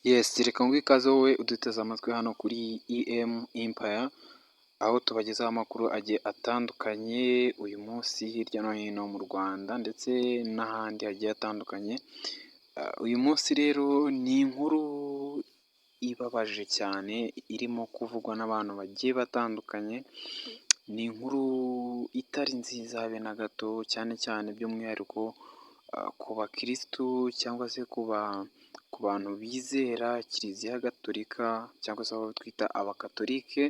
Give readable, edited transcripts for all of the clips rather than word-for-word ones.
Yes, reka nguhe ikaze wowe uduteze amatwi hano kuri EM Empire, aho tubagezaho amakuru agiye atandukanye uyu munsi hirya no hino mu Rwanda ndetse n'ahandi hagiye hatandukanye. Uyu munsi rero ni inkuru ibabaje cyane irimo kuvugwa n'abantu bagiye batandukanye, ni inkuru itari nziza habe na gato cyane cyane by'umwihariko ku bakirisitu cyangwa se ku bantu bizera Kiliziya Gatolika cyangwa se abo twita abakatolike.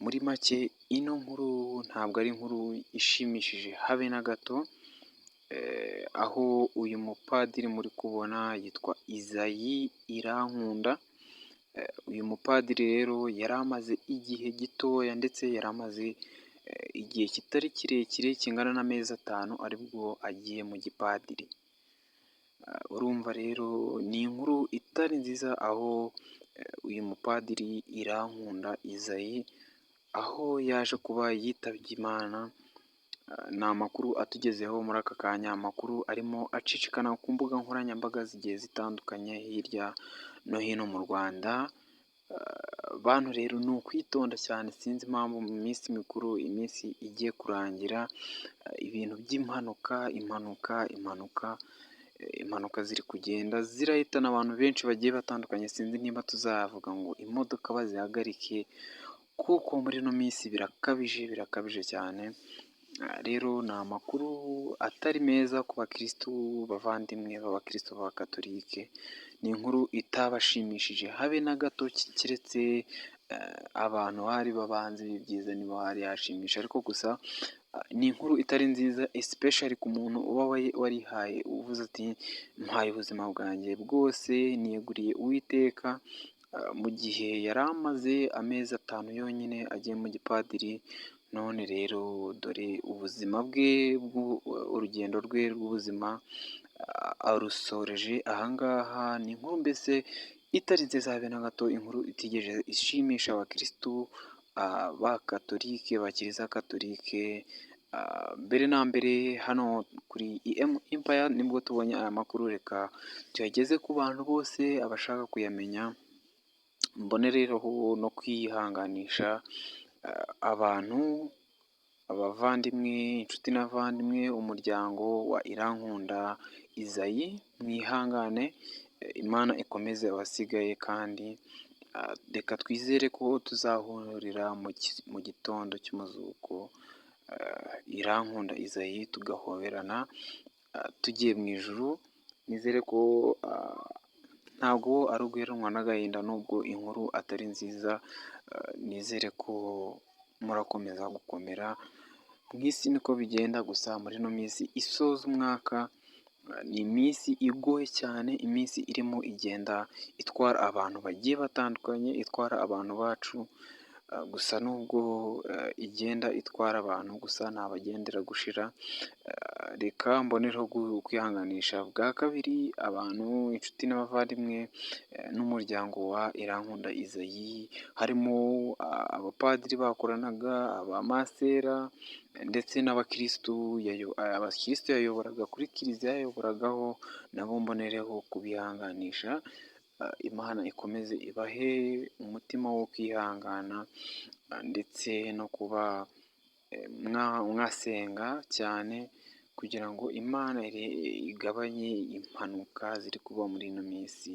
Muri make ino nkuru ntabwo ari inkuru ishimishije habe na gato, aho uyu mupadiri muri kubona yitwa Isaie Irankunda. Uyu mupadiri rero yari amaze igihe gitoya ndetse yari amaze igihe kitari kirekire kingana n'amezi 5 aribwo agiye mu gipadiri. Urumva rero ni inkuru itari nziza, aho uyu mupadiri Irankunda Isaie aho yaje kuba yitabye Imana. Ni amakuru atugezeho muri aka kanya, amakuru arimo acicikana ku mbuga nkoranyambaga zigiye zitandukanye hirya no hino mu Rwanda. Bantu rero ni ukwitonda cyane, sinzi impamvu mu minsi mikuru, iminsi igiye kurangira, ibintu impanuka ziri kugenda zirahitana abantu benshi bagiye batandukanye. Sinzi niba tuzavuga ngo imodoka bazihagarike, kuko muri ino minsi birakabije cyane. Rero ni amakuru atari meza ku bakirisitu bavandimwe b'abakirisitu ba Katolike. Ni inkuru itabashimishije habe na gato, keretse abantu bari babanzi b'ibyiza nibo hari yashimisha, ariko gusa ni inkuru itari nziza especially ku muntu uba warihaye uvuze ati mpaye ubuzima bwanjye bwose niyeguriye Uwiteka, mu gihe yari amaze amezi 5 yonyine agiye mu gipadiri. None rero dore ubuzima bwe, urugendo rwe rw'ubuzima arusoreje ahangaha. ni inkuru mbese itari nziza habe na gato, inkuru itigeze ishimisha abakirisitu ba Katolike, ba Kiliziya Gatolike. Mbere na mbere hano kuri EM Empire nibwo tubonye aya makuru, reka tuyageze ku bantu bose abashaka kuyamenya. Mbone rero no kwihanganisha abantu, abavandimwe, inshuti n'abavandimwe, umuryango wa Irankunda Isaie. Mwihangane, Imana ikomeze abasigaye, kandi reka twizere ko tuzahurira mu gitondo cy'umuzuko, Irankunda Isaie tugahoberana tugiye mu ijuru. Nizere ko ntabwo ari uguheranwa n'agahinda nubwo inkuru atari nziza. Nizere ko murakomeza gukomera, mu isi niko bigenda. Gusa muri ino minsi isoza umwaka ni iminsi igoye cyane, iminsi irimo igenda itwara abantu bagiye batandukanye, itwara abantu bacu. Gusa nubwo igenda itwara abantu, gusa ntabagendera gushira. Reka mbonereho kwihanganisha bwa kabiri abantu, inshuti n'abavandimwe n'umuryango wa Irankunda Isaie, harimo abapadiri bakoranaga, abamasera ndetse n'abakirisitu yayoboraga kuri Kiliziya yayoboragaho, nabo mbonereho kubihanganisha. Imana ikomeze ibahe umutima wo kwihangana ndetse no kuba mwasenga cyane, kugira ngo Imana igabanye impanuka ziri kuba muri ino minsi.